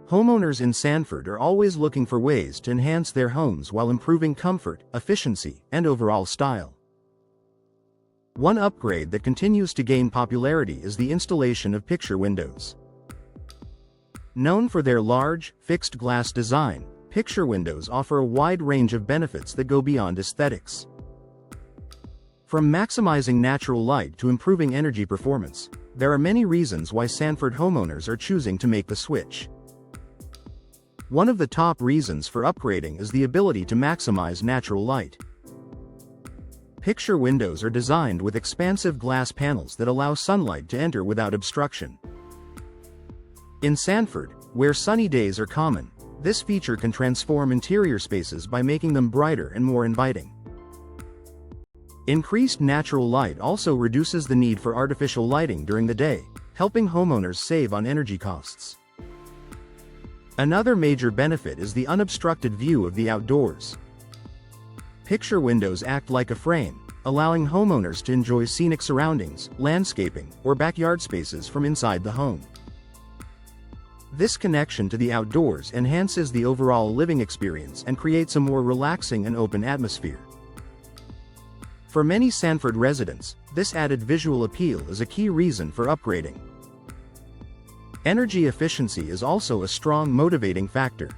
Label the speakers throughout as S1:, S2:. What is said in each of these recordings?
S1: Homeowners in Sanford are always looking for ways to enhance their homes while improving comfort, efficiency, and overall style. One upgrade that continues to gain popularity is the installation of picture windows. Known for their large, fixed glass design, picture windows offer a wide range of benefits that go beyond aesthetics. From maximizing natural light to improving energy performance, there are many reasons why Sanford homeowners are choosing to make the switch. One of the top reasons for upgrading is the ability to maximize natural light. Picture windows are designed with expansive glass panels that allow sunlight to enter without obstruction. In Sanford, where sunny days are common, this feature can transform interior spaces by making them brighter and more inviting. Increased natural light also reduces the need for artificial lighting during the day, helping homeowners save on energy costs. Another major benefit is the unobstructed view of the outdoors. Picture windows act like a frame, allowing homeowners to enjoy scenic surroundings, landscaping, or backyard spaces from inside the home. This connection to the outdoors enhances the overall living experience and creates a more relaxing and open atmosphere. For many Sanford residents, this added visual appeal is a key reason for upgrading. Energy efficiency is also a strong motivating factor.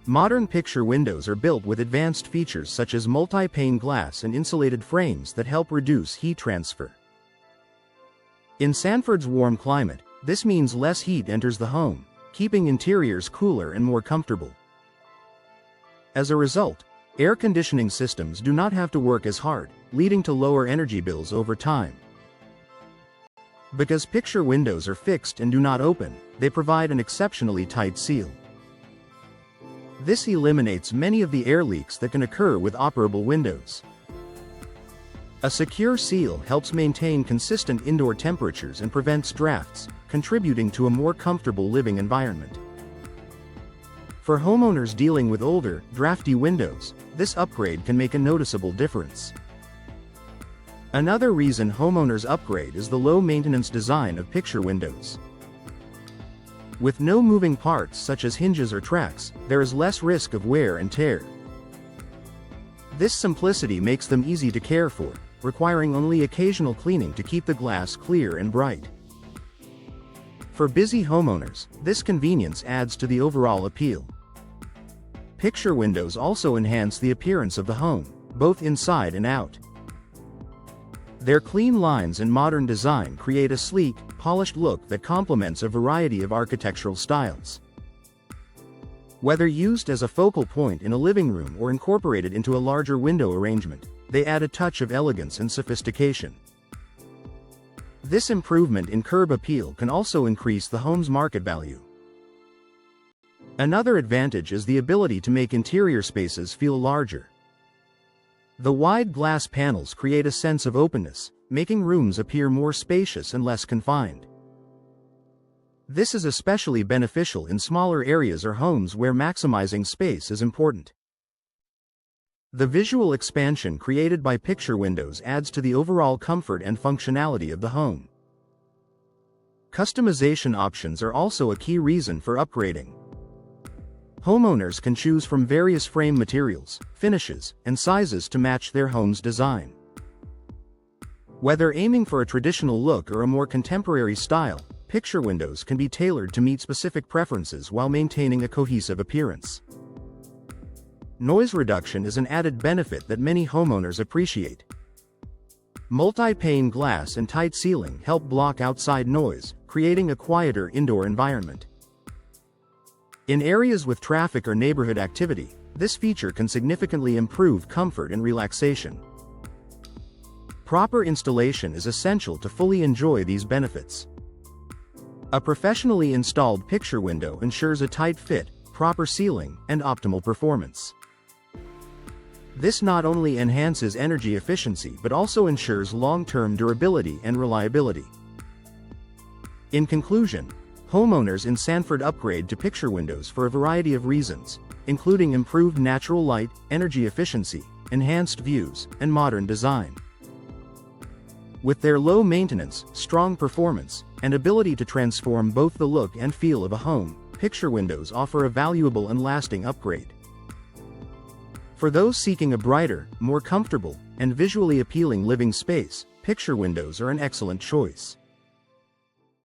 S1: Modern picture windows are built with advanced features such as multi-pane glass and insulated frames that help reduce heat transfer. In Sanford's warm climate, this means less heat enters the home, keeping interiors cooler and more comfortable. As a result, air conditioning systems do not have to work as hard, leading to lower energy bills over time. Because picture windows are fixed and do not open, they provide an exceptionally tight seal. This eliminates many of the air leaks that can occur with operable windows. A secure seal helps maintain consistent indoor temperatures and prevents drafts, contributing to a more comfortable living environment. For homeowners dealing with older, drafty windows, this upgrade can make a noticeable difference. Another reason homeowners upgrade is the low-maintenance design of picture windows. With no moving parts such as hinges or tracks, there is less risk of wear and tear. This simplicity makes them easy to care for, requiring only occasional cleaning to keep the glass clear and bright. For busy homeowners, this convenience adds to the overall appeal. Picture windows also enhance the appearance of the home, both inside and out. Their clean lines and modern design create a sleek, polished look that complements a variety of architectural styles. Whether used as a focal point in a living room or incorporated into a larger window arrangement, they add a touch of elegance and sophistication. This improvement in curb appeal can also increase the home's market value. Another advantage is the ability to make interior spaces feel larger. The wide glass panels create a sense of openness, making rooms appear more spacious and less confined. This is especially beneficial in smaller areas or homes where maximizing space is important. The visual expansion created by picture windows adds to the overall comfort and functionality of the home. Customization options are also a key reason for upgrading. Homeowners can choose from various frame materials, finishes, and sizes to match their home's design. Whether aiming for a traditional look or a more contemporary style, picture windows can be tailored to meet specific preferences while maintaining a cohesive appearance. Noise reduction is an added benefit that many homeowners appreciate. Multi-pane glass and tight ceiling help block outside noise, creating a quieter indoor environment. In areas with traffic or neighborhood activity, this feature can significantly improve comfort and relaxation. Proper installation is essential to fully enjoy these benefits. A professionally installed picture window ensures a tight fit, proper sealing, and optimal performance. This not only enhances energy efficiency but also ensures long-term durability and reliability. In conclusion, homeowners in Sanford upgrade to picture windows for a variety of reasons, including improved natural light, energy efficiency, enhanced views, and modern design. With their low maintenance, strong performance, and ability to transform both the look and feel of a home, Picture Windows offer a valuable and lasting upgrade. For those seeking a brighter, more comfortable, and visually appealing living space, Picture Windows are an excellent choice.